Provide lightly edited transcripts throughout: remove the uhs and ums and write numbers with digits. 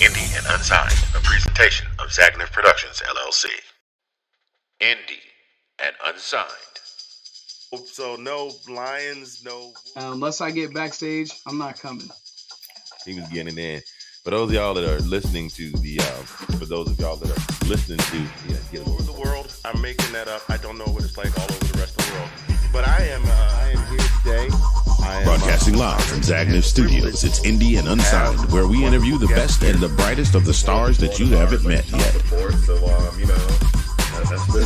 Indie and Unsigned, a presentation of Zagniff Productions, LLC. Indie and Unsigned. So no Lions, no. Unless I get backstage, I'm not coming. He was getting in. For those of y'all that are listening to the, for those of y'all that are listening to, All over the world, I'm making that up. I don't know what it's like all over the rest of the world, but I am here today. Broadcasting live from Zagniff Studios, it's Indie and Unsigned, where we interview the best and the brightest of the stars that you haven't met yet. So, that's the.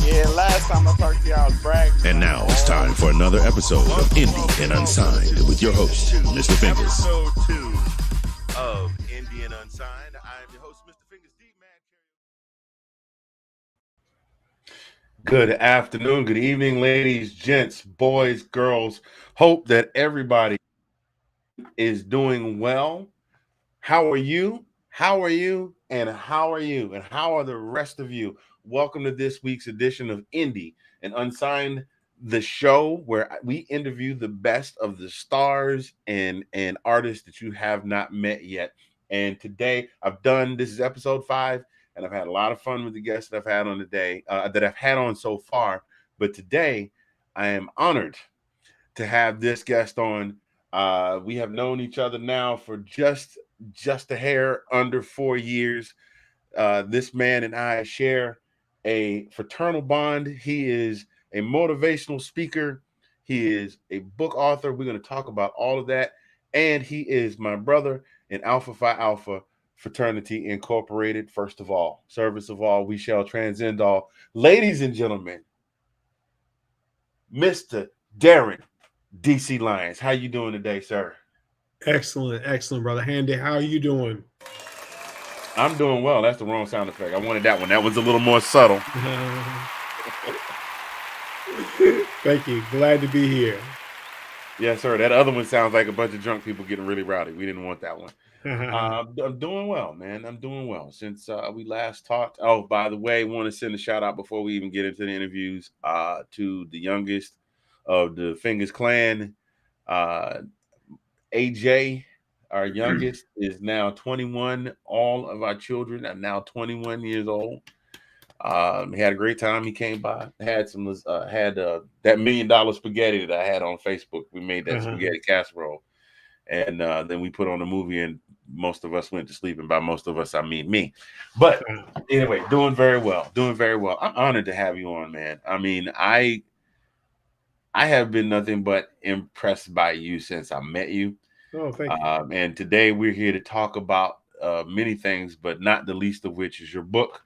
Yeah, last time I talked to y'all, I was bragging. And now it's time for another episode of Indie and Unsigned with your host, Mr. Fingers. Episode 2 of Indie and Unsigned. I'm your host, Mr. Fingers. Good afternoon, good evening, ladies, gents, boys, girls. Hope that everybody is doing well. How are you? How are you? And how are you? And how are the rest of you? Welcome to this week's edition of Indie and Unsigned, the show where we interview the best of the stars and artists that you have not met yet. And today this is episode 5, and I've had a lot of fun with the guests that I've had on today, that I've had on so far. But today I am honored to have this guest on. We have known each other now for just a hair under 4 years. This man and I share a fraternal bond. He is a motivational speaker. He is a book author. We're going to talk about all of that. And he is my brother in Alpha Phi Alpha Fraternity Incorporated. First of all, service of all, we shall transcend all. Ladies and gentlemen, Mr. Darren DC Lyons. How you doing today, sir? Excellent, brother Handy. How are you doing? I'm doing well. That's the wrong sound effect. I wanted that one. That was a little more subtle. Thank you. Glad to be here. Yes, sir. That other one sounds like a bunch of drunk people getting really rowdy. We didn't want that one. I'm doing well, man. I'm doing well. Since we last talked. Oh, by the way, I want to send a shout out before we even get into the interviews to the youngest of the Fingers Clan, AJ. Our youngest is now 21. All of our children are now 21 years old. He had a great time. He came by, had that $1 million spaghetti that I had on Facebook. We made that spaghetti casserole, and then we put on a movie, and most of us went to sleep. And by most of us, I mean me. But anyway, doing very well. I'm honored to have you on, man. I mean, I have been nothing but impressed by you since I met you. Oh, thank you. And today we're here to talk about many things, but not the least of which is your book.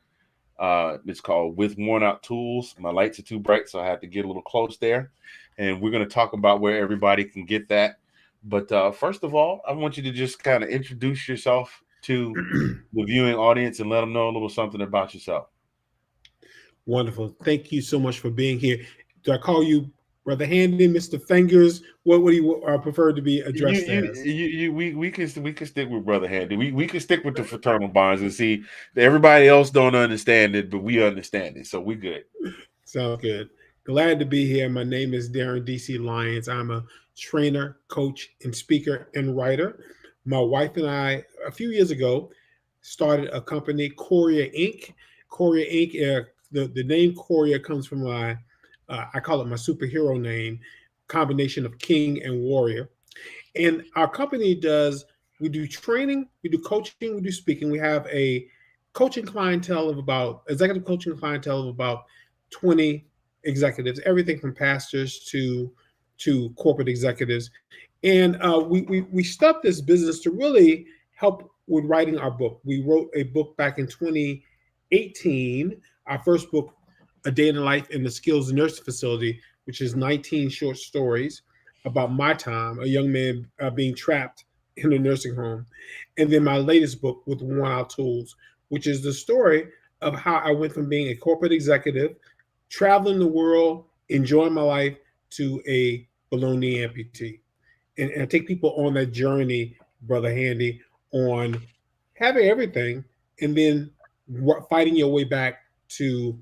It's called With Worn Out Tools. My lights are too bright, so I have to get a little close there. And we're going to talk about where everybody can get that. But first of all, I want you to just kind of introduce yourself to the viewing audience and let them know a little something about yourself. Wonderful. Thank you so much for being here. Do I call you Brother Handy, Mr. Fingers? What would you prefer to be addressed as? We can stick with Brother Handy. We can stick with the fraternal bonds and see that everybody else don't understand it, but we understand it, so we good. Sounds good. Glad to be here. My name is Darren DC Lyons. I'm a trainer, coach, and speaker and writer. My wife and I, a few years ago, started a company, Courier Inc. Courier Inc. The name Courier comes from I call it my superhero name, combination of king and warrior. And our company we do training, we do coaching, we do speaking. We have a executive clientele of about 20 executives, everything from pastors to corporate executives. And we stopped this business to really help with writing our book. We wrote a book back in 2018, our first book, A Day in the Life in the Skills Nursing Facility, which is 19 short stories about my time, a young man being trapped in a nursing home. And then my latest book, With Worn Out Tools, which is the story of how I went from being a corporate executive, traveling the world, enjoying my life, to a below-knee amputee. And I take people on that journey, Brother Handy, on having everything and then fighting your way back to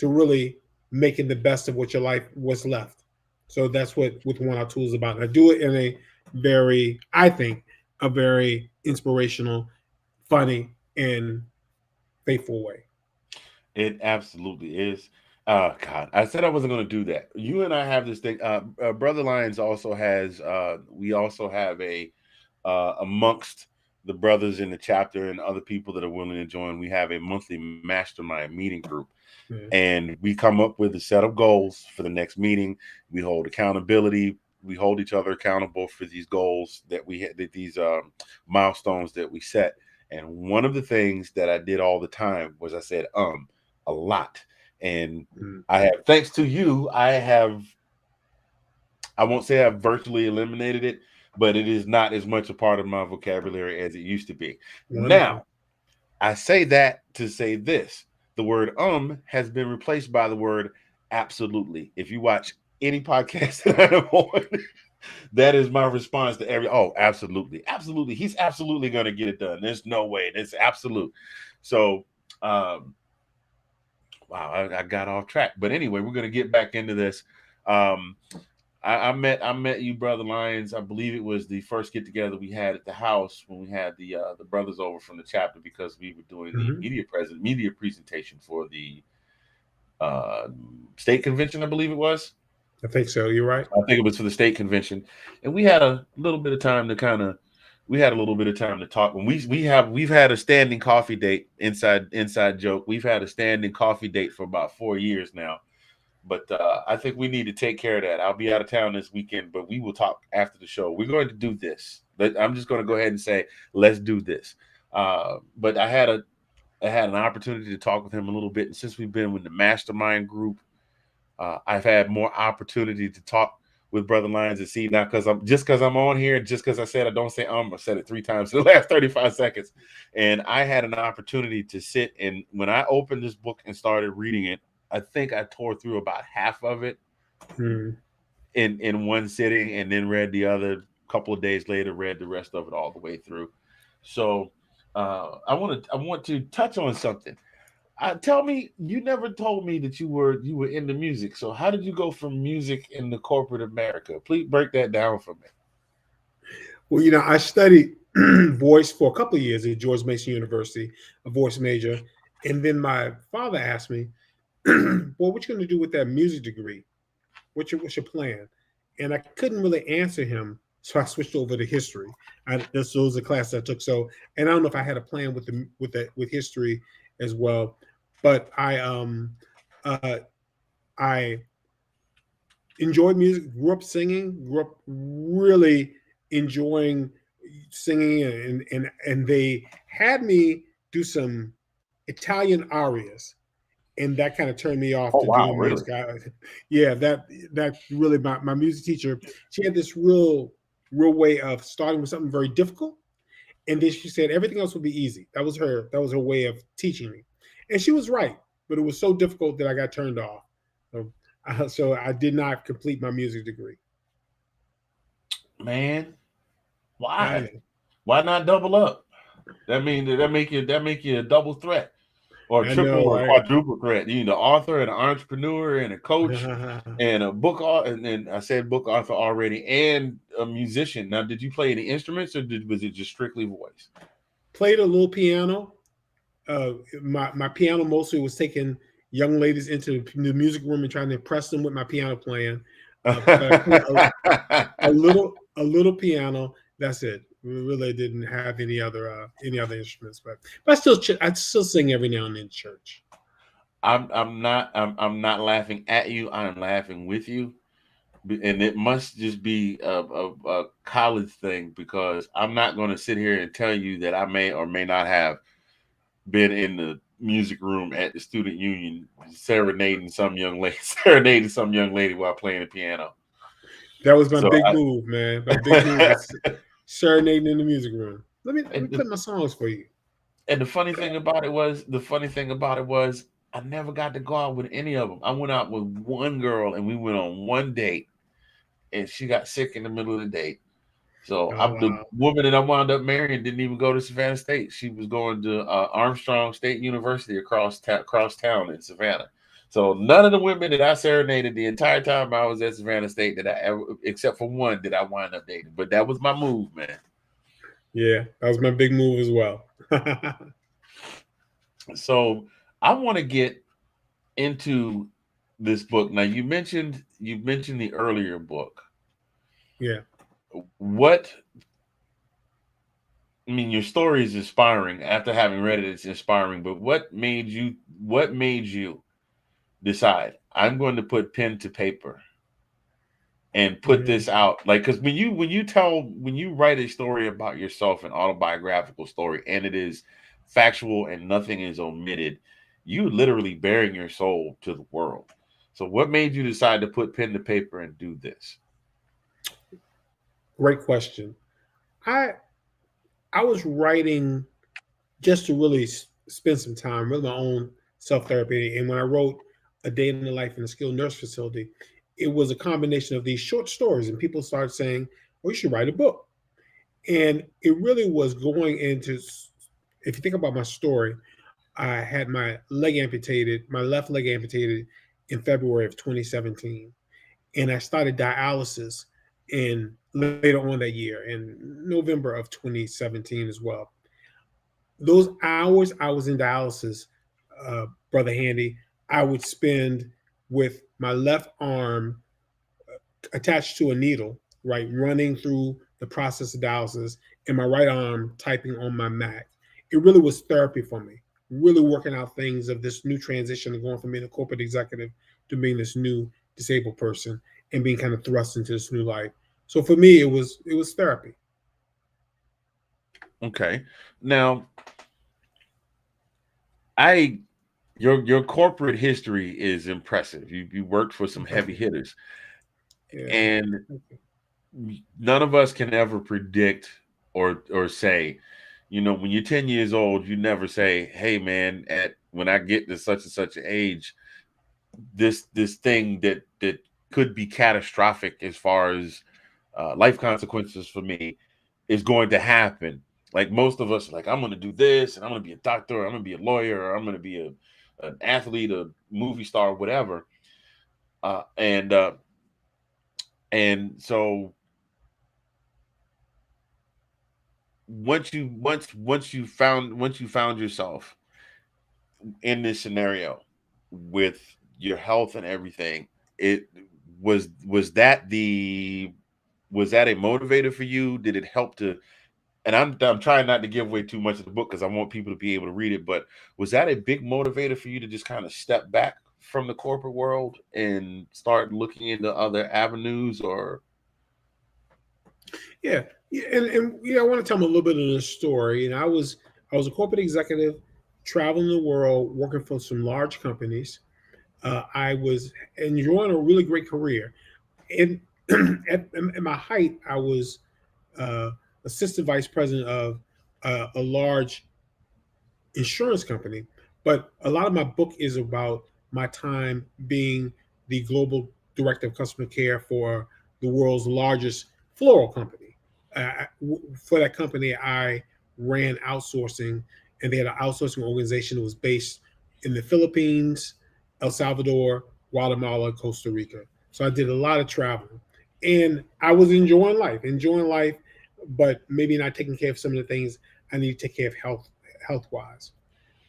really making the best of what your life was left. So that's what With Worn Out Tools is about. And I do it in a very, I think, a very inspirational, funny, and faithful way. It absolutely is. God, I said I wasn't going to do that. You and I have this thing. Brother Lyons also has. We also have a amongst the brothers in the chapter and other people that are willing to join. We have a monthly mastermind meeting group, Yeah. and we come up with a set of goals for the next meeting. We hold accountability. We hold each other accountable for these goals that we had, these milestones that we set. And one of the things that I did all the time was I said a lot. And I have, thanks to you, I won't say I've virtually eliminated it, but it is not as much a part of my vocabulary as it used to be. Wonderful. Now, I say that to say this. The word has been replaced by the word absolutely. If you watch any podcast that I'm on, that is my response to absolutely. Absolutely. He's absolutely going to get it done. There's no way. It's absolute. So, wow, I got off track. But anyway, we're going to get back into this. I met you, Brother Lyons. I believe it was the first get together we had at the house when we had the brothers over from the chapter, because we were doing the media presentation for the state convention. I believe it was. I think so. You're right. I think it was for the state convention, and we had a little bit of time to talk. And we've had a standing coffee date. Inside joke. We've had a standing coffee date for about 4 years now. But I think we need to take care of that. I'll be out of town this weekend, but we will talk after the show. We're going to do this. I'm just going to go ahead and say, let's do this. But I had an opportunity to talk with him a little bit. And since we've been with the mastermind group, I've had more opportunity to talk with Brother Lyons and see now, because I'm on here, just because I said I don't say I said it 3 times in the last 35 seconds. And I had an opportunity to sit, and when I opened this book and started reading it, I think I tore through about half of it in one sitting, and then read the other couple of days later, read the rest of it all the way through. So I want to touch on something. Tell me, you never told me that you were into music. So how did you go from music into corporate America? Please break that down for me. Well, I studied voice for a couple of years at George Mason University, a voice major. And then my father asked me, well, what you going to do with that music degree? What's your plan? And I couldn't really answer him, so I switched over to history. This was a class I took. So, and I don't know if I had a plan with history as well, but I enjoyed music. Grew up singing. Grew up really enjoying singing, and they had me do some Italian arias. And that kind of turned me off doing music. Yeah, that really, my music teacher, she had this real way of starting with something very difficult, and then she said everything else would be easy. That was her way of teaching me, and she was right. But it was so difficult that I got turned off. So I did not complete my music degree. Man, why? Why not double up? That make you a double threat. Or triple or quadruple threat. You know, author and an entrepreneur and a coach and a book author. And then I said book author already, and a musician. Now, did you play any instruments, or was it just strictly voice? Played a little piano. My piano mostly was taking young ladies into the music room and trying to impress them with my piano playing. A little piano. That's it. We really didn't have any other instruments, but I still sing every now and then in church. I'm not laughing at you. I'm laughing with you, and it must just be a college thing, because I'm not going to sit here and tell you that I may or may not have been in the music room at the student union serenading some young lady while playing the piano. That was my big move, man. My big move was serenading in the music room. Let me put my songs for you. And the funny thing about it was I never got to go out with any of them. I went out with one girl, and we went on one date, and she got sick in the middle of the date. So the woman that I wound up marrying didn't even go to Savannah State. She was going to Armstrong State University across town in Savannah. So none of the women that I serenaded the entire time I was at Savannah State except for one, did I wind up dating. But that was my move, man. Yeah, that was my big move as well. So I want to get into this book. Now you mentioned the earlier book. Yeah. What I mean, your story is inspiring. After having read it, it's inspiring. But what made you decide I'm going to put pen to paper and put Mhm. this out? Like, because when you write a story about yourself, an autobiographical story, and it is factual and nothing is omitted, you literally bearing your soul to the world. So what made you decide to put pen to paper and do this? Great question. I I was writing just to really spend some time with my own self therapy. And when I wrote A Day in the Life in a Skilled Nurse Facility, it was a combination of these short stories. And people started saying, well, you should write a book. And it really was going into, if you think about my story, I had my leg amputated, my left leg amputated in February of 2017. And I started dialysis in later on that year in November of 2017 as well. Those hours I was in dialysis, Brother Handy, I would spend with my left arm attached to a needle, right, running through the process of dialysis, and my right arm typing on my Mac. It really was therapy for me, really working out things of this new transition of going from being a corporate executive to being this new disabled person and being kind of thrust into this new life. So for me, it was therapy. Okay. Now, I your corporate history is impressive. You worked for some Thank heavy you. hitters, Yeah. and Thank you. none of us can ever predict or say, when you're 10 years old, you never say, "Hey, man, at when I get to such and such an age, this thing that could be catastrophic as far as life consequences for me is going to happen." Like most of us, like I'm going to do this, and I'm going to be a doctor, or I'm going to be a lawyer, or I'm going to be an athlete, a movie star, whatever. Uh, and uh, and so once you found yourself in this scenario with your health and everything, it was that the was that a motivator for you? Did it help to, and I'm trying not to give away too much of the book because I want people to be able to read it, but was that a big motivator for you to just kind of step back from the corporate world and start looking into other avenues? Or Yeah, yeah, and I want to tell them a little bit of this story. And I was a corporate executive, traveling the world, working for some large companies. I was enjoying a really great career. And at my height, I was uh, assistant vice president of a large insurance company. But a lot of my book is about my time being the global director of customer care for the world's largest floral company. For that company, I ran outsourcing, and they had an outsourcing organization that was based in the Philippines, El Salvador, Guatemala, Costa Rica. So I did a lot of traveling, and I was enjoying life, but maybe not taking care of some of the things I need to take care of health wise.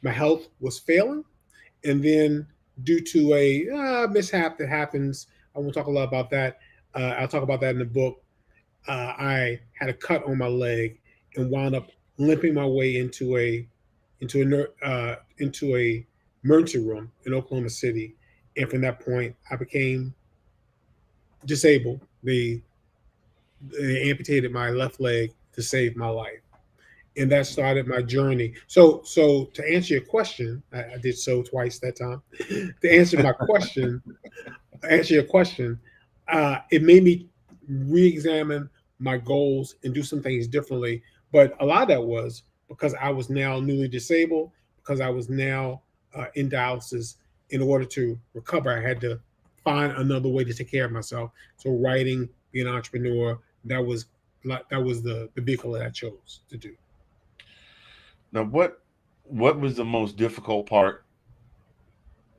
My health was failing, and then due to a mishap that happens, I won't talk a lot about that. I'll talk about that in the book. I had a cut on my leg and wound up limping my way into a emergency room in Oklahoma City, and from that point, I became disabled. They amputated my left leg to save my life, and that started my journey. So to answer your question, I did so twice that time. To answer your question, it made me re-examine my goals and do some things differently. But a lot of that was because I was now newly disabled, because I was now in dialysis. In order to recover, I had to find another way to take care of myself. So writing, being an entrepreneur, that was the vehicle that I chose to do. now, what was the most difficult part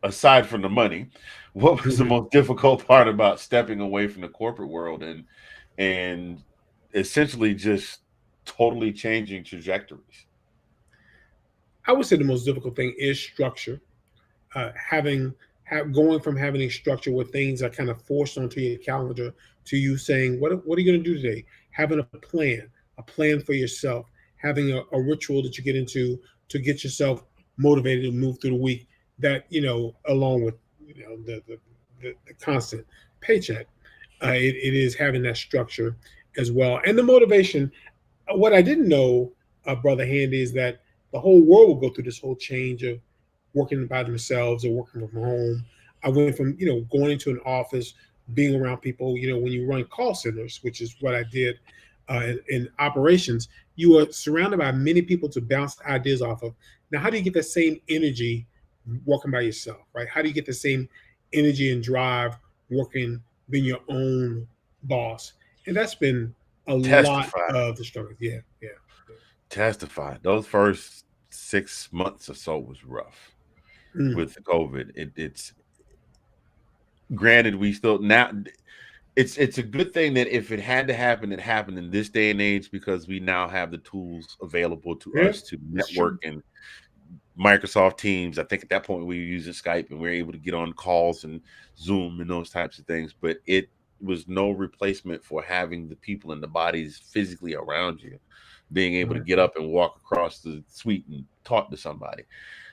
aside from the money? What was the most difficult part about stepping away from the corporate world and essentially just totally changing trajectories? I would say the most difficult thing is structure. Having going from having a structure where things are kind of forced onto your calendar to you saying, what are you going to do today? Having a plan for yourself, having a ritual that you get into to get yourself motivated to move through the week. That along with the constant paycheck, it is having that structure as well, and the motivation. What I didn't know, Brother Handy, is that the whole world will go through this whole change of working by themselves or working from home. I went from going into an office, being around people. When you run call centers, which is what I did in operations, you are surrounded by many people to bounce ideas off of. Now, how do you get that same energy working by yourself, right? How do you get the same energy and drive working, being your own boss? And that's been a lot Testify. of the struggle. Yeah, yeah. Testify. Those first 6 months or so was rough Mm. with COVID. It's granted we still now. It's a good thing that if it had to happen, it happened in this day and age, because we now have the tools available to Yeah, us to it's true. network. And Microsoft Teams, I think at that point we were using Skype, and we were able to get on calls and Zoom and those types of things. But it was no replacement for having the people and the bodies physically around you, being able to Right. get up and walk across the suite and talk to somebody.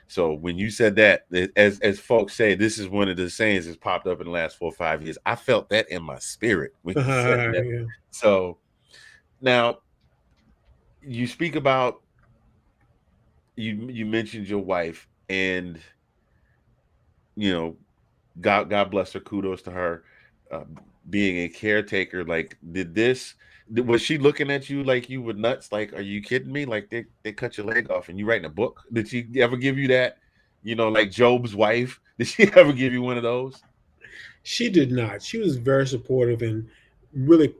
So when you said that, as folks say, this is one of the sayings that's popped up in the last 4 or 5 years. I felt that in my spirit when you said that. Yeah. So now you speak about, you mentioned your wife, and God bless her, kudos to her, uh, being a caretaker. Like, was she looking at you like you were nuts? Like, are you kidding me? Like, they cut your leg off and you writing a book? Did she ever give you that? Like Job's wife? Did she ever give you one of those? She did not. She was very supportive and really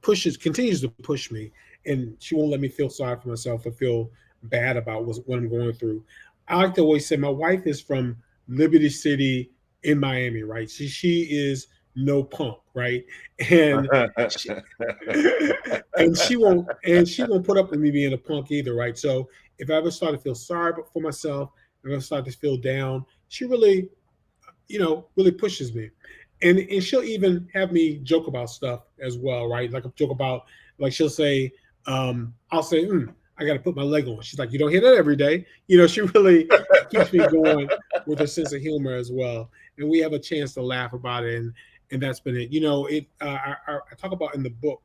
continues to push me, and she won't let me feel sorry for myself or feel bad about what I'm going through. I like to always say my wife is from Liberty City in Miami, right? She is no punk, right? And she, and she won't put up with me being a punk either, right? So if I ever start to feel sorry for myself, if I start to feel down, she really pushes me. And she'll even have me joke about stuff as well, right? Like a joke about, like she'll say, I'll say, I got to put my leg on. She's like, you don't hear that every day. She really keeps me going with her sense of humor as well. And we have a chance to laugh about it. And that's been it. I talk about in the book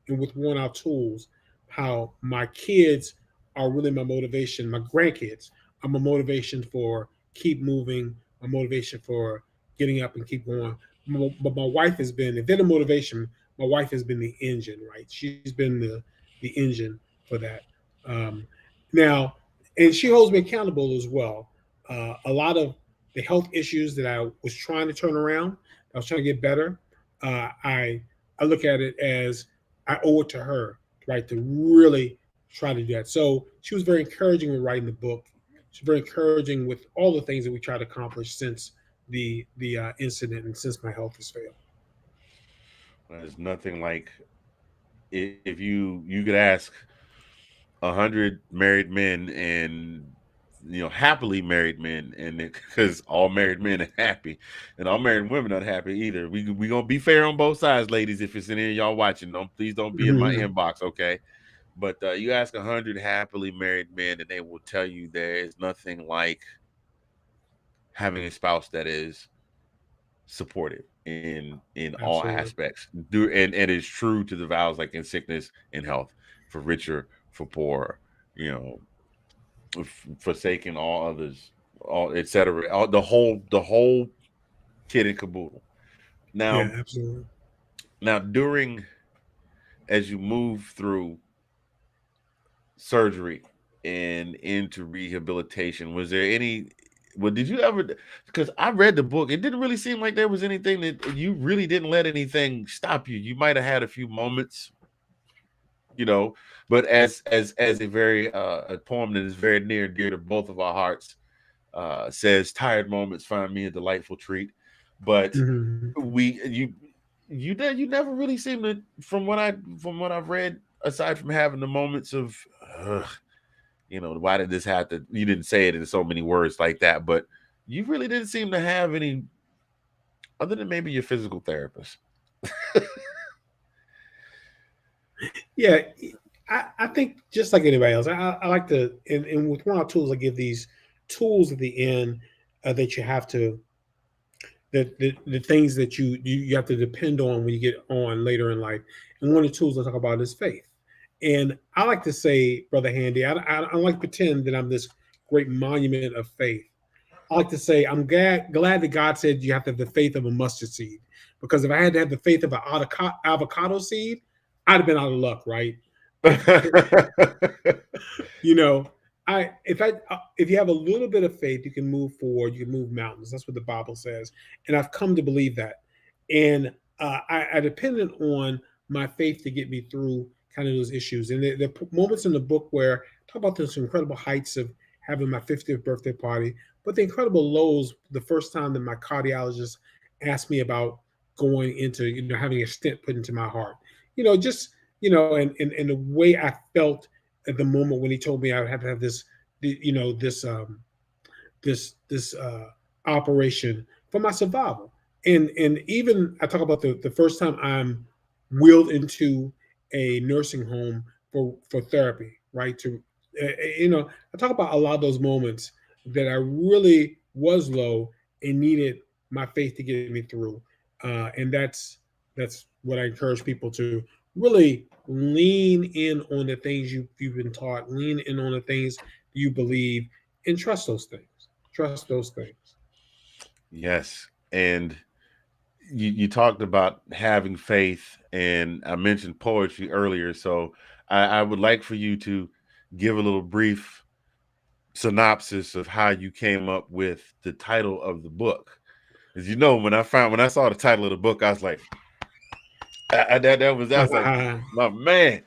and with one of our tools, how my kids are really my motivation. My grandkids are my motivation for keep moving, my motivation for getting up and keep going. But my wife has been, if they're the motivation, my wife has been the engine, right? She's been the engine for that. Um, Now, and she holds me accountable as well. A lot of the health issues that I was trying to turn around, I was trying to get better. I look at it as I owe it to her, right, to really try to do that. So she was very encouraging with writing the book. She's very encouraging with all the things that we try to accomplish since the incident and since my health has failed. There's nothing like, if you could ask 100 married men, and happily married men, and because all married men are happy and all married women are not happy either. We gonna be fair on both sides, ladies. If it's any of y'all watching, please don't be in my Mhm. inbox, okay? But you ask 100 happily married men, and they will tell you there is nothing like having a spouse that is supportive in all Absolutely. aspects. And it's true to the vows, like in sickness and health, for richer, for poorer, you know, forsaking all others, all etc. All the whole kit and caboodle. Yeah, Now, absolutely. during, as you move through surgery and into rehabilitation, was there any, well, did you ever, because I read the book, it didn't really seem like there was anything that you really didn't let anything stop you. You might have had a few moments, you know, but as a very a poem that is very near and dear to both of our hearts, says, tired moments find me a delightful treat. But Mhm. we you never really seem to, from what I've read, aside from having the moments of, why did this happen? You didn't say it in so many words like that, but you really didn't seem to have any, other than maybe your physical therapist. Yeah, I think just like anybody else, I like to, and with one of our tools, I give these tools at the end that you have to, the things that you have to depend on when you get on later in life. And one of the tools I talk about is faith. And I like to say, Brother Handy, I don't like to pretend that I'm this great monument of faith. I like to say I'm glad that God said you have to have the faith of a mustard seed, because if I had to have the faith of an avocado seed, I'd have been out of luck, right? You know, if you have a little bit of faith, you can move forward. You can move mountains. That's what the Bible says, and I've come to believe that. And I depended on my faith to get me through kind of those issues. And the moments in the book where I talk about those incredible heights of having my 50th birthday party, but the incredible lows the first time that my cardiologist asked me about going into, having a stent put into my heart. And the way I felt at the moment when he told me I would have to have this operation for my survival. And even I talk about the first time I'm wheeled into a nursing home for therapy, right? I talk about a lot of those moments that I really was low and needed my faith to get me through. And that's what I encourage people to really lean in on the things you've been taught, lean in on the things you believe, and trust those things. Trust those things. Yes. And you talked about having faith, and I mentioned poetry earlier. So I would like for you to give a little brief synopsis of how you came up with the title of the book. As you know, when I saw the title of the book, I was like, that was like, my man.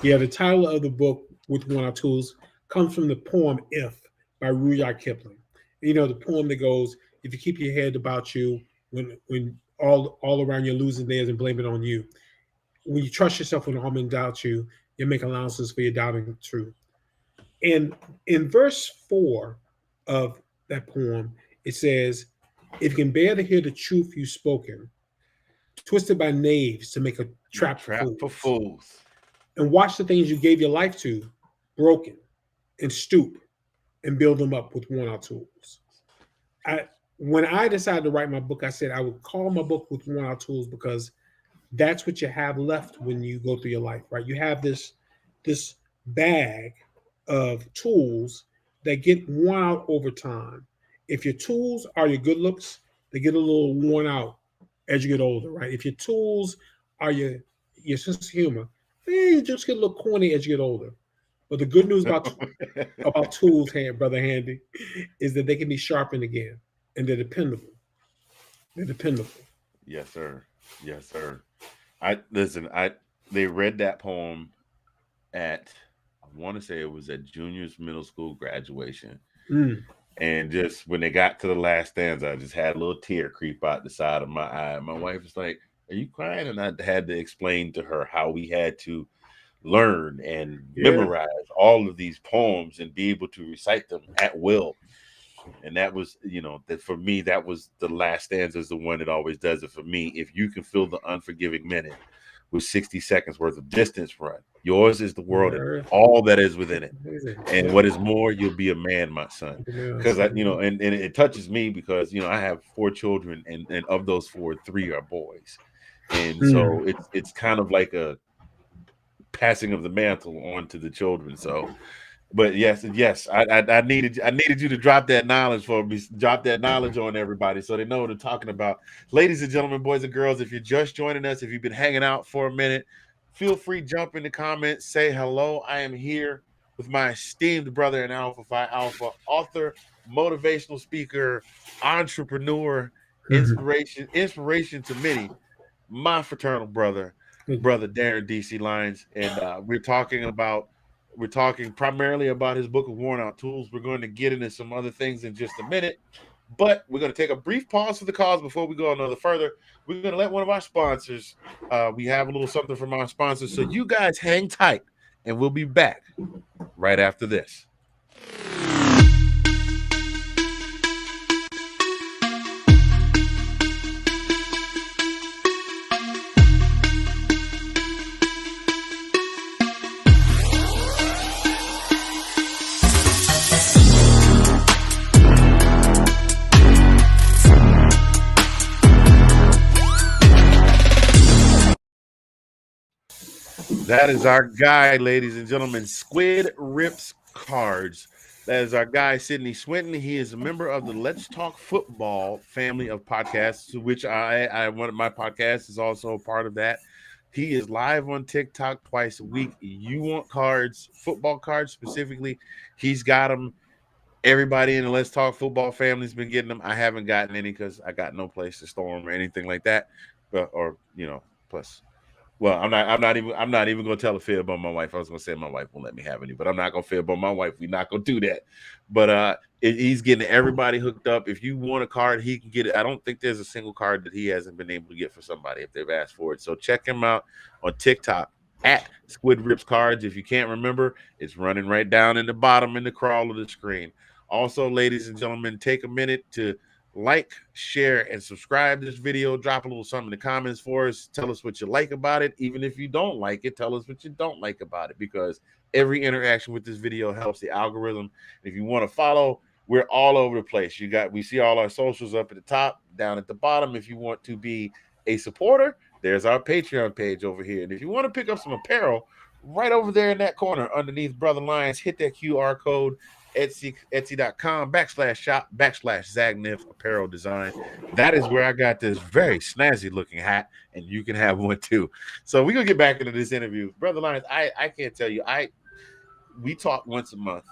Yeah, the title of the book, with one of our tools, comes from the poem "If" by Rudyard Kipling. The poem that goes, "If you keep your head about you, when all around you losing theirs and blame it on you. When you trust yourself when all men doubt you, you make allowances for your doubting truth." And in verse 4 of that poem, it says, "If you can bear to hear the truth you've spoken, twisted by knaves to make a trap for fools, and watch the things you gave your life to broken, and stoop and build them up with worn out tools." When I decided to write my book, I said I would call my book "With Worn Out Tools" because that's what you have left when you go through your life, right? You have this bag of tools that get worn out over time. If your tools are your good looks, they get a little worn out as you get older, right? If your tools are your sense of humor, you just get a little corny as you get older. But the good news about tools, Brother Handy, is that they can be sharpened again, and they're dependable. They're dependable. Yes, sir. Yes, sir. They read that poem at, I want to say it was at junior's middle school graduation. And just when they got to the last stanza, I just had a little tear creep out the side of my eye. My wife was like, "Are you crying?" And I had to explain to her how we had to learn and memorize all of these poems and be able to recite them at will. And that was, that for me, that was the last stanza is the one that always does it for me. If you can fill the unforgiving minute with 60 seconds worth of distance run, yours is the world and all that is within it. And what is more, you'll be a man, my son. Because and it touches me because, I have 4 children, and of those 4, 3 are boys. And so it's kind of like a passing of the mantle on to the children. So, but yes, I needed you to drop that knowledge for me, drop that knowledge on everybody so they know what I'm talking about. Ladies and gentlemen, boys and girls, if you're just joining us, if you've been hanging out for a minute, feel free, jump in the comments, say hello. I am here with my esteemed brother and Alpha Phi Alpha, author, motivational speaker, entrepreneur, inspiration to many, my fraternal brother Darren DC Lyons. And we're talking primarily about his book of Worn Out Tools. We're going to get into some other things in just a minute, But we're going to take a brief pause for the cause before we go another further. We're going to let one of our sponsors, we have a little something from our sponsors. So you guys hang tight, and we'll be back right after this. That is our guy, ladies and gentlemen, Squid Rips Cards. That is our guy, Sidney Swinton. He is a member of the Let's Talk Football family of podcasts, to which one of my podcasts is also a part of that. He is live on TikTok twice a week. You want cards, football cards specifically, he's got them. Everybody in the Let's Talk Football family's been getting them. I haven't gotten any because I got no place to store them or anything like that. Plus. Well, I'm not even gonna tell a fib on my wife. I was gonna say my wife won't let me have any, but I'm not gonna fib on my wife. We're not gonna do that. But he's getting everybody hooked up. If you want a card, he can get it. I don't think there's a single card that he hasn't been able to get for somebody if they've asked for it. So check him out on TikTok at Squid Rips Cards. If you can't remember, it's running right down in the bottom in the crawl of the screen. Also, ladies and gentlemen, take a minute to like, share, and subscribe to this video. Drop a little something in the comments for us. Tell us what you like about it. Even if you don't like it, tell us what you don't like about it, because every interaction with this video helps the algorithm. If you want to follow, we're all over the place. We see all our socials up at the top, down at the bottom. If you want to be a supporter, there's our Patreon page over here. And if you want to pick up some apparel, right over there in that corner underneath Brother Lyons, hit that QR code. Etsy.com/shop/Zagnif Apparel Design. That is where I got this very snazzy looking hat, and you can have one too. So we're gonna get back into this interview. Brother Lyons, I can't tell you, we talk once a month,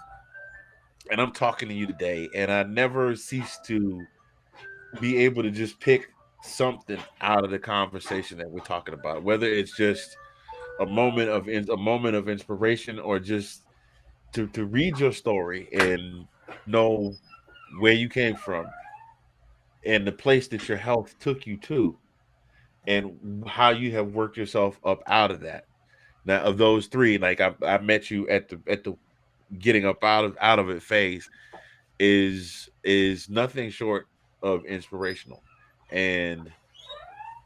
and I'm talking to you today, and I never cease to be able to just pick something out of the conversation that we're talking about, whether it's just a moment of inspiration or just to read your story and know where you came from and the place that your health took you to and how you have worked yourself up out of that. Now, of those three, like I met you at the getting up out of it phase is nothing short of inspirational. And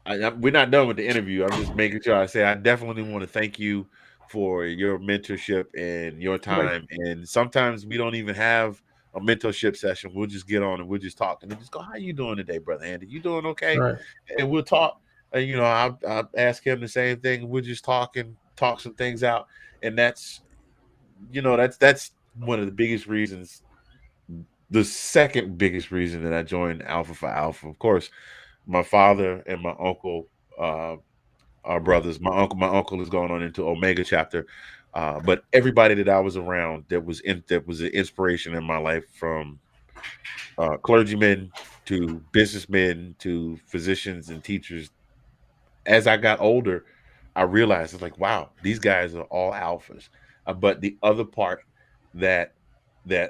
we're not done with the interview. I'm just making sure I say I definitely want to thank you for your mentorship and your time. Right. And sometimes we don't even have a mentorship session. We'll just get on and we'll just talk and then just go, "How you doing today, Brother Andy? You doing okay?" Right. And we'll talk. And I'll ask him the same thing. We'll just talk some things out. And that's one of the biggest reasons. The second biggest reason that I joined Alpha Phi Alpha, of course, my father and my uncle are brothers. My uncle is going on into Omega chapter, but everybody that I was around that was an inspiration in my life, from clergymen to businessmen to physicians and teachers. As I got older, I realized it's like, wow, these guys are all alphas. But the other part that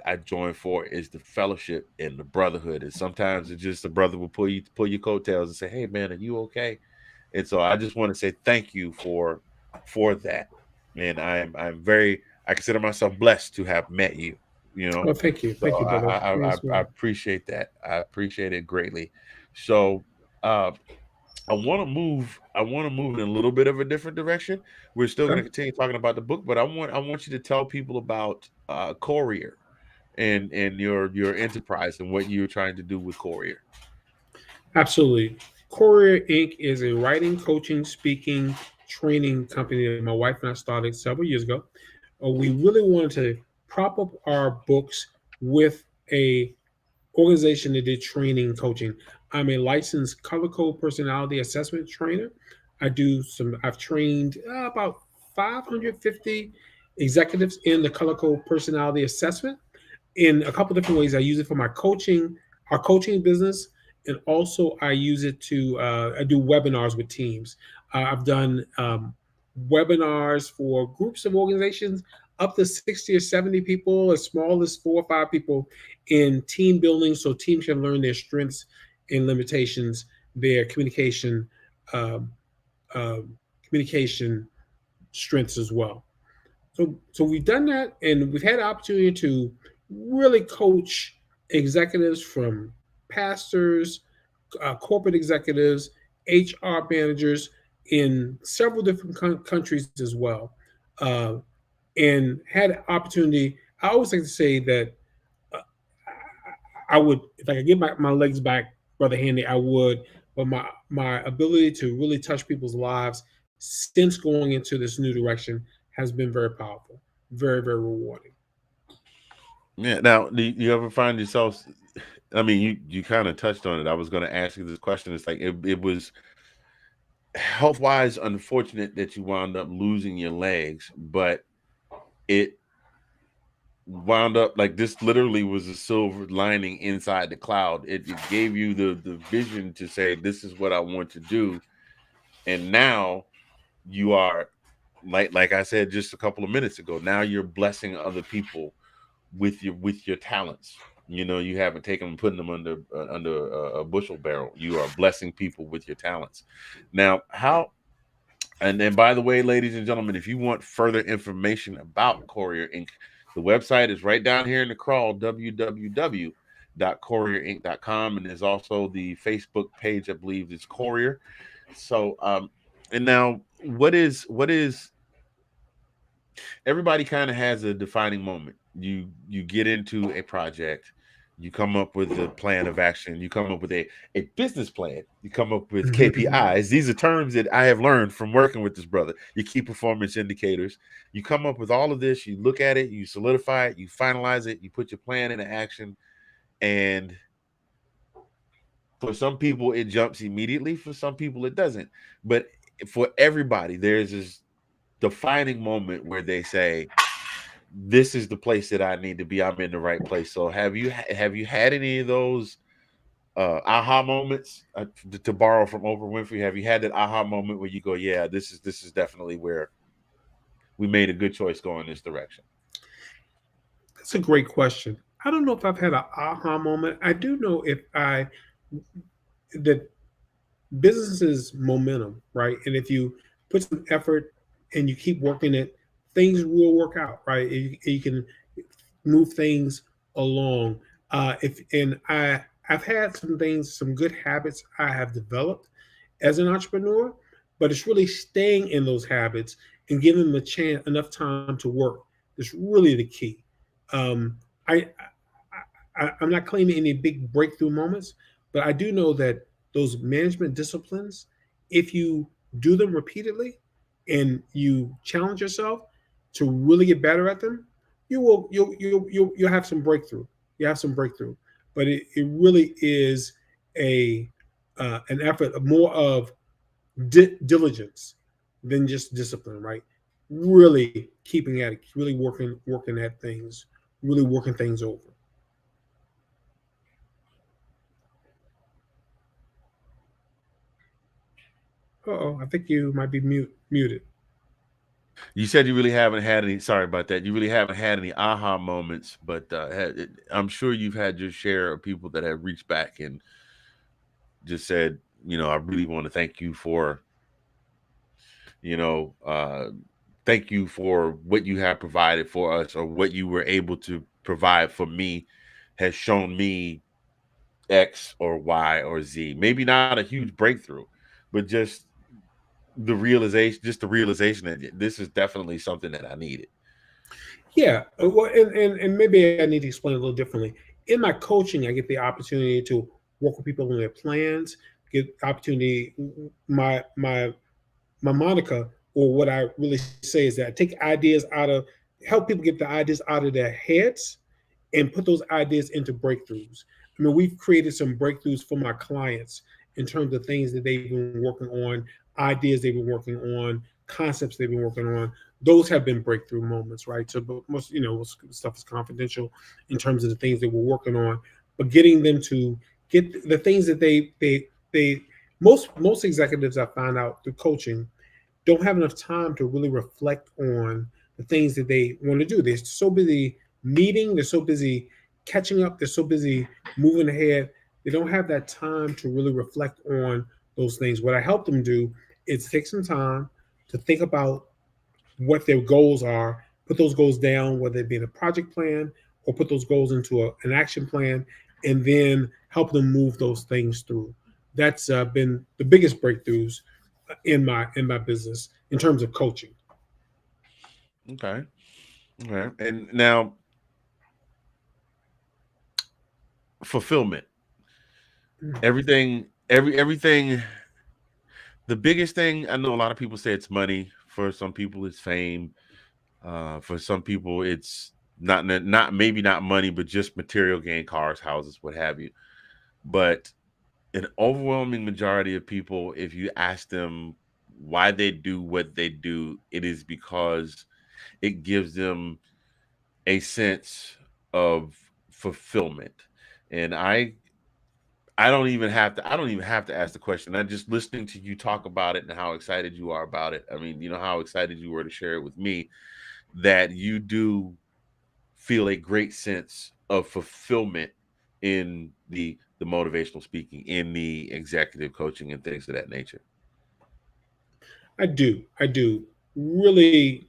I joined for is the fellowship and the brotherhood. And sometimes it's just a brother will pull your coattails and say, "Hey man, are you okay?" And so I just want to say thank you for that. And I consider myself blessed to have met you. Well, thank you. Thank you, brother. I appreciate that. I appreciate it greatly. So I want to move in a little bit of a different direction. We're still going to continue talking about the book, but I want you to tell people about Courier and your enterprise and what you're trying to do with Courier. Absolutely. Courier Inc. is a writing, coaching, speaking, training company that my wife and I started several years ago. We really wanted to prop up our books with a organization that did training, coaching. I'm a licensed color code personality assessment trainer. I've trained about 550 executives in the color code personality assessment in a couple different ways. I use it for our coaching business, and also I use it to I do webinars with teams. I've done webinars for groups of organizations. up to 60 or 70 people, as small as 4 or 5 people, in team building, so teams can learn their strengths and limitations, their um, communication strengths as well. So we've done that, and we've had the opportunity to really coach executives from pastors, corporate executives, HR managers in several different countries as well, uh, and had the opportunity. I always like to say that uh, I would, if I could get my legs back, Brother Handy, I would. But my ability to really touch people's lives since going into this new direction has been very powerful, very, very rewarding. Yeah. Now, do you ever find yourself? I mean, you kind of touched on it. I was going to ask you this question. It's like it was health wise unfortunate that you wound up losing your legs, but it wound up like this literally was a silver lining inside the cloud. It gave you the vision to say, this is what I want to do. And now you are, like I said just a couple of minutes ago, now you're blessing other people with your talents. You haven't taken them and putting them under a bushel barrel. You are blessing people with your talents. Now, how and then, by the way, ladies and gentlemen, if you want further information about Courier Inc., the website is right down here in the crawl, www.courierinc.com. And there's also the Facebook page, I believe, is Courier. So, and now what is everybody kind of has a defining moment. You get into a project, you come up with a plan of action, you come up with a business plan, you come up with KPIs. These are terms that I have learned from working with this brother. Your key performance indicators. You come up with all of this, you look at it, you solidify it, you finalize it, you put your plan into action. And for some people it jumps immediately, for some people it doesn't. But for everybody, there's this defining moment where they say, this is the place that I need to be. I'm in the right place. So have you had any of those aha moments, to borrow from Oprah Winfrey? Have you had that aha moment where you go, yeah, this is definitely where we made a good choice going this direction? That's a great question. I don't know if I've had an aha moment. I do know if I that business is momentum, right? And if you put some effort and you keep working it, things will work out, right? You can move things along. If and I've had some things, some good habits I have developed as an entrepreneur, but it's really staying in those habits and giving them a chance, enough time to work. Is really the key. Um, I'm not claiming any big breakthrough moments, but I do know that those management disciplines, if you do them repeatedly and you challenge yourself to really get better at them, you'll have some breakthrough. You have some breakthrough, but it really is a an effort of more of diligence than just discipline, right? Really keeping at it, really working at things, really working things over. Oh, I think you might be muted. You said you really haven't had any. Sorry about that. You really haven't had any aha moments, but I'm sure you've had your share of people that have reached back and just said, I really want to thank you for, you know, uh, thank you for what you have provided for us, or what you were able to provide for me has shown me X or Y or Z. Maybe not a huge breakthrough, but just the realization that this is definitely something that I needed. Yeah, well, and maybe I need to explain a little differently. In my coaching, I get the opportunity to work with people on their plans. Get opportunity. My moniker, or what I really say, is that I take ideas out of, help people get the ideas out of their heads and put those ideas into breakthroughs. I mean, we've created some breakthroughs for my clients in terms of things that they've been working on, ideas they've been working on, concepts they've been working on. Those have been breakthrough moments, right? So, but most, stuff is confidential in terms of the things that we're working on, but getting them to get the things that they most executives I find out through coaching don't have enough time to really reflect on the things that they want to do. They're so busy meeting, they're so busy catching up, they're so busy moving ahead. They don't have that time to really reflect on those things. What I help them do is take some time to think about what their goals are, put those goals down, whether it be in a project plan or put those goals into an action plan, and then help them move those things through. That's been the biggest breakthroughs in my business in terms of coaching. Okay. Okay. And now fulfillment. Everything. The biggest thing, I know a lot of people say it's money. For some people, it's fame. For some people, it's not maybe not money, but just material gain, cars, houses, what have you. But an overwhelming majority of people, if you ask them why they do what they do, it is because it gives them a sense of fulfillment. And I don't even have to ask the question. I'm just listening to you talk about it and how excited you are about it. I mean, how excited you were to share it with me, that you do feel a great sense of fulfillment in the motivational speaking, in the executive coaching and things of that nature. I do really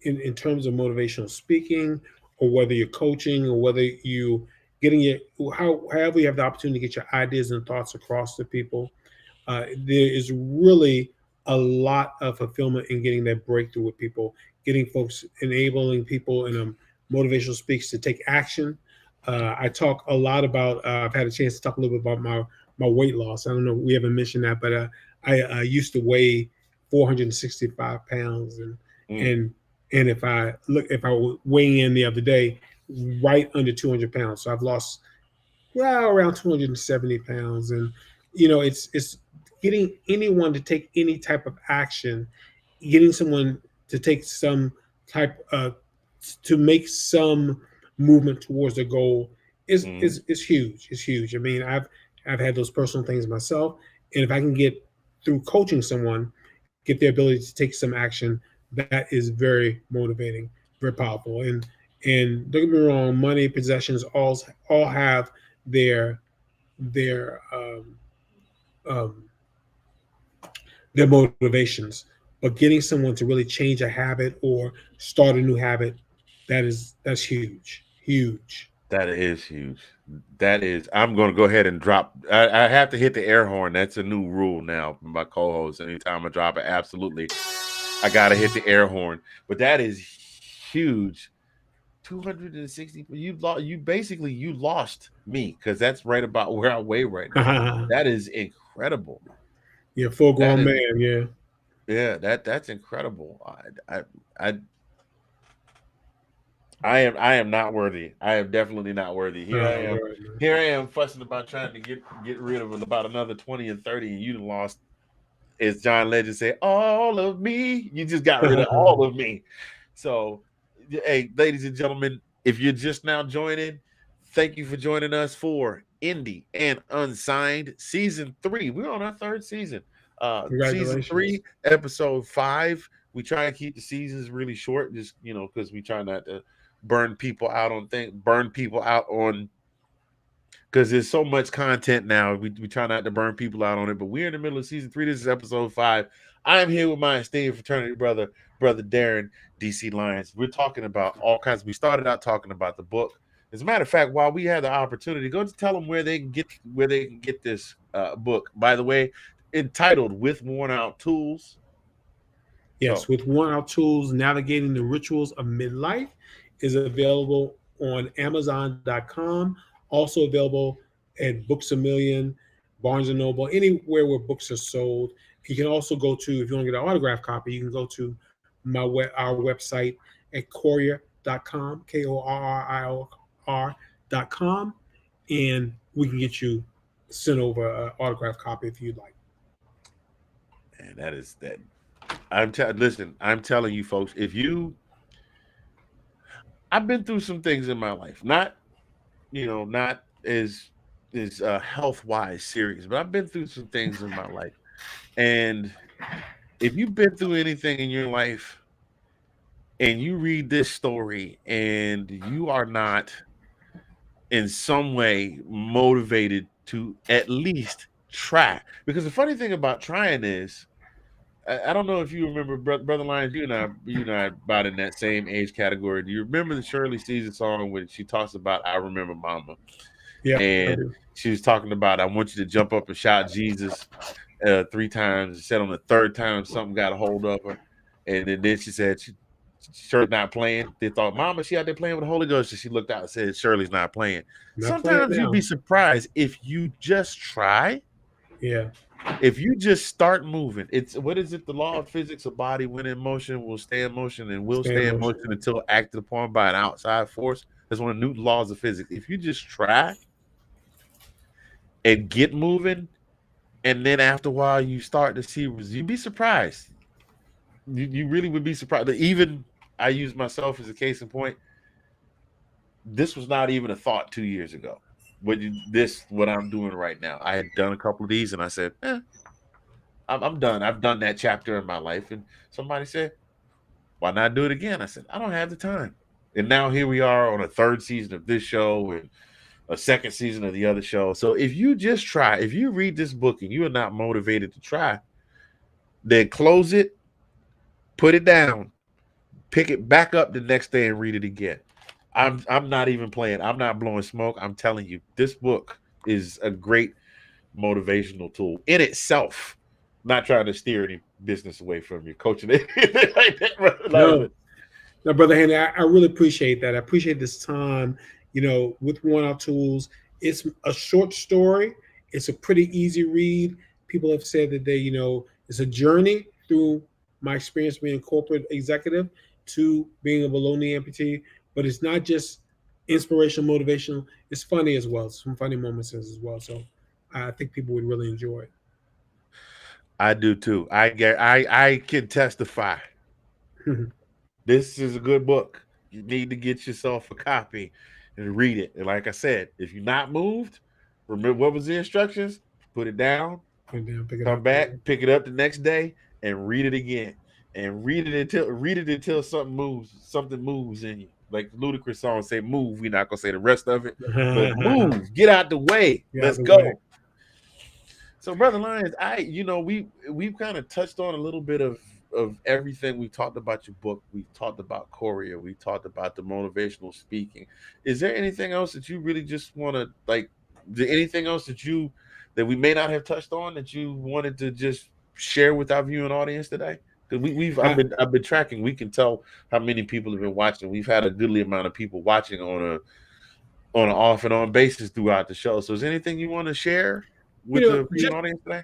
in terms of motivational speaking, or whether you're coaching, or whether you getting your however you have the opportunity to get your ideas and thoughts across to people. There is really a lot of fulfillment in getting that breakthrough with people, getting folks, enabling people in a motivational speaks to take action. I talk a lot about. I've had a chance to talk a little bit about my weight loss. I don't know, we haven't mentioned that, but I used to weigh 465 pounds, Mm. and and if I was weighing in the other day, right under 200 pounds. So I've lost around 270 pounds. And it's getting anyone to take any type of action, getting someone to take some type to make some movement towards the goal is Mm. is huge. It's huge. I mean, I've had those personal things myself, and if I can get through coaching someone, get the ability to take some action, that is very motivating, very powerful. And don't get me wrong, money, possessions, all have their their um, um, their motivations. But getting someone to really change a habit or start a new habit, that's huge, huge. That is huge. That is. I'm going to go ahead and drop. I have to hit the air horn. That's a new rule now from my co-host. Anytime I drop it, absolutely, I got to hit the air horn. But that is huge. 260. You lost me, because that's right about where I weigh right now. That is incredible. Yeah, full That grown is, man. Yeah. yeah. That's incredible. I I am not worthy. I am definitely not worthy. Right. Here I am fussing about trying to get rid of about another 20 and 30, and you done lost, as John Legend said, all of me. You just got rid of all of me. So, hey, ladies and gentlemen, if you're just now joining, thank you for joining us for Indie and Unsigned Season 3. We're on our third season. Season Congratulations. 3, Episode 5. We try and keep the seasons really short, just because we try not to burn people out on, because there's so much content now. We try not to burn people out on it, but we're in the middle of Season 3. This is Episode 5. I am here with my esteemed fraternity brother, Brother Darren DC Lyons. We're talking about all kinds. We started out talking about the book. As a matter of fact, while we had the opportunity, go to tell them where they can get this book. By the way, entitled "With Worn Out Tools." Yes, So, with Worn Out Tools, Navigating the Rituals of Midlife is available on Amazon.com. Also available at Books a Million, Barnes and Noble, anywhere where books are sold. You can also go to, if you want to get an autographed copy, you can go to our website at Courier.com, KORRIOR.com, and we can get you sent over an autographed copy if you'd like. and that is that. Listen, I'm telling you, folks, I've been through some things in my life, not as health wise serious, but I've been through some things in my life. And if you've been through anything in your life, and you read this story and you are not in some way motivated to at least try. Because the funny thing about trying is, I don't know if you remember, Brother Lyons, you and I about in that same age category. Do you remember the Shirley Caesar song when she talks about "I Remember Mama"? Yeah, I And do. she was talking about, "I want you to jump up and shout Jesus 3 times." She said on the third time something got a hold of her, and then she said Shirley's not playing. They thought, "Mama, she out there playing with the Holy Ghost." And she looked out and said, "Shirley's not playing." Not playing Sometimes you'd now. be surprised if you just try. Yeah, If you just start moving, it's what is it? The law of physics: a body when in motion will stay in motion and will stay in stay in motion. motion until acted upon by an outside force. That's one of Newton's laws of physics. If you just try and get moving, and then after a while you start to see, you'd be surprised. You really would be surprised. Even I use myself as a case in point. This was not even a thought 2 years ago. What I'm doing right now. I had done a couple of these, and I said, I'm done. I've done that chapter in my life. And somebody said, "Why not do it again?" I said, "I don't have the time." And now here we are on a third season of this show and a second season of the other show. So if you just try, if you read this book and you are not motivated to try, then close it, put it down, pick it back up the next day and read it again. I'm not even playing. I'm not blowing smoke. I'm telling you, this book is a great motivational tool in itself. Not trying to steer any business away from you, coaching it like that, brother. No, no, Brother Henry, I really appreciate that. I appreciate this time, with Worn Out Tools. It's a short story. It's a pretty easy read. People have said that it's a journey through my experience being a corporate executive to being a below knee amputee. But it's not just inspirational, motivational. It's funny as well. Some funny moments as well. So I think people would really enjoy it. I do too. I can testify. This is a good book. You need to get yourself a copy and read it. And like I said, if you're not moved, remember what was the instructions? Put it down, Put it down, pick it come up. back, pick it up the next day, and read it again. And read it until something moves in you. Like the Ludacris song say, "Move." We're not gonna say the rest of it, but move. Get out the way. Get out Let's the go. way. So, Brother Lyons, we've kind of touched on a little bit of everything. We talked about your book. We talked about Korea. We talked about the motivational speaking. Is there anything else that you really just want to anything else that we may not have touched on that you wanted to just share with our viewing audience today? Because I've been tracking. We can tell how many people have been watching. We've had a goodly amount of people watching on an off and on basis throughout the show. So, is there anything you want to share with the viewing audience today?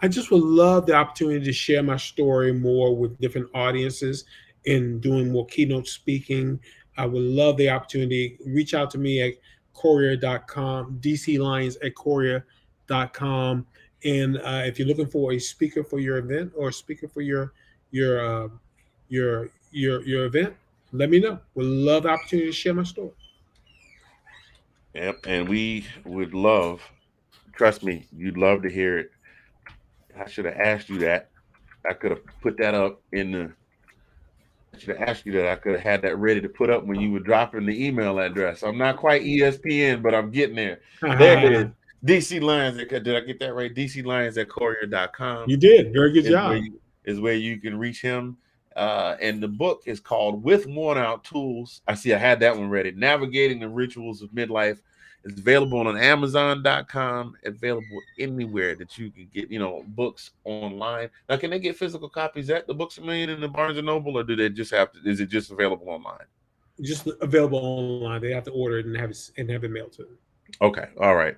I just would love the opportunity to share my story more with different audiences and doing more keynote speaking. I would love the opportunity. Reach out to me at courier.com, DC Lyons at courier.com. And if you're looking for a speaker for your event or a speaker for your event, let me know. Would love the opportunity to share my story. Yep, and we would love. Trust me, you'd love to hear it. I should have asked you that. I could have put that up in the. I should have asked you that. I could have had that ready to put up when you were dropping the email address. I'm not quite ESPN, but I'm getting there. There it is. DC Lyons. Did I get that right? DC Lyons at courier.com. You did. Very good job. Is where you can reach him. And the book is called With Worn Out Tools. I had that one ready. Navigating the Rituals of Midlife. It's available on Amazon.com, available anywhere that you can get, books online. Now, can they get physical copies at the Books A Million and the Barnes & Noble, or do they just is it just available online? Just available online. They have to order it and have it mailed to them. Okay. All right.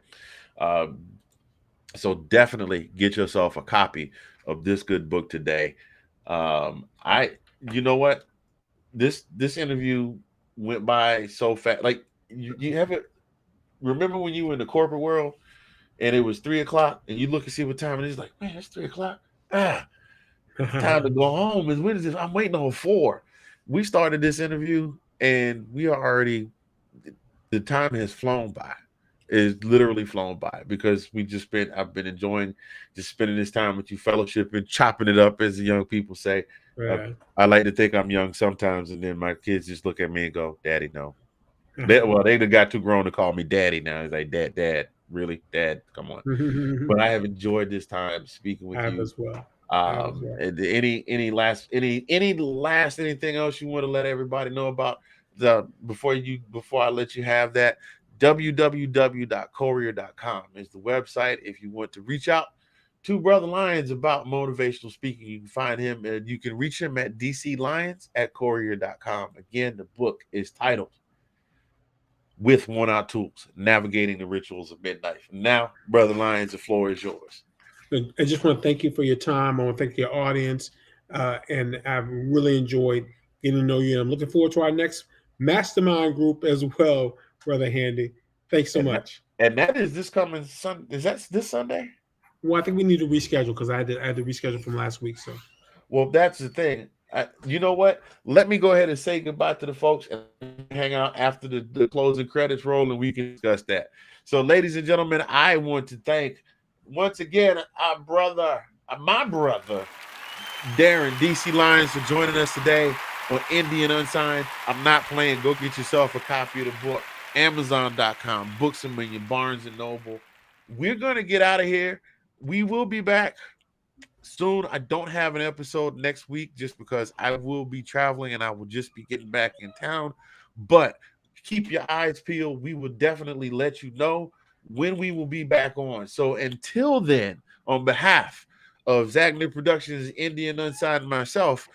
So definitely get yourself a copy of this good book today. You know what? This interview went by so fast. Like you have it. Remember when you were in the corporate world and it was 3:00 and you look and see what time it is, like, man, it's 3:00. Time to go home. When is this? I'm waiting on 4. We started this interview and we are already, the time has flown by. is literally flown by because I've been enjoying just spending this time with you, fellowship and chopping it up, as the young people say. Yeah. I like to think I'm young sometimes, and then my kids just look at me and go, "Daddy, no." Uh-huh. They got too grown to call me daddy now. It's like, Dad, really, Dad, come on. But I have enjoyed this time speaking I with have you. as well. I have as well. Any last anything else you want to let everybody know about before I let you have that? www.courier.com is the website. If you want to reach out to Brother Lyons about motivational speaking, you can find him and you can reach him at DC Lyons at courier.com. Again, the book is titled With Worn Out Tools, Navigating the Rituals of Midnight. Now, Brother Lyons, the floor is yours. I just want to thank you for your time. I want to thank your audience. And I've really enjoyed getting to know you. And I'm looking forward to our next mastermind group as well, Brother Handy. Thanks so much. And that is this coming Sunday. Is that this Sunday? Well, I think we need to reschedule because I had to reschedule from last week. So, Well, that's the thing. You know what? Let me go ahead and say goodbye to the folks and hang out after the closing credits roll, and we can discuss that. So, ladies and gentlemen, I want to thank once again my brother, Darren DC Lyons, for joining us today on Indian Unsigned. I'm not playing. Go get yourself a copy of the book. Amazon.com, books them in your Barnes and Noble. We're going to get out of here. We will be back soon. I don't have an episode next week just because I will be traveling and I will just be getting back in town. But keep your eyes peeled. We will definitely let you know when we will be back on. So until then, on behalf of Zagner Productions, Indian Unsigned, and myself,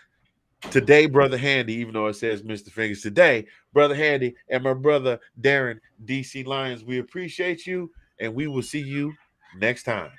today, Brother Handy, even though it says Mr. Fingers, today, Brother Handy and my brother Darren DC Lyons, we appreciate you, and we will see you next time.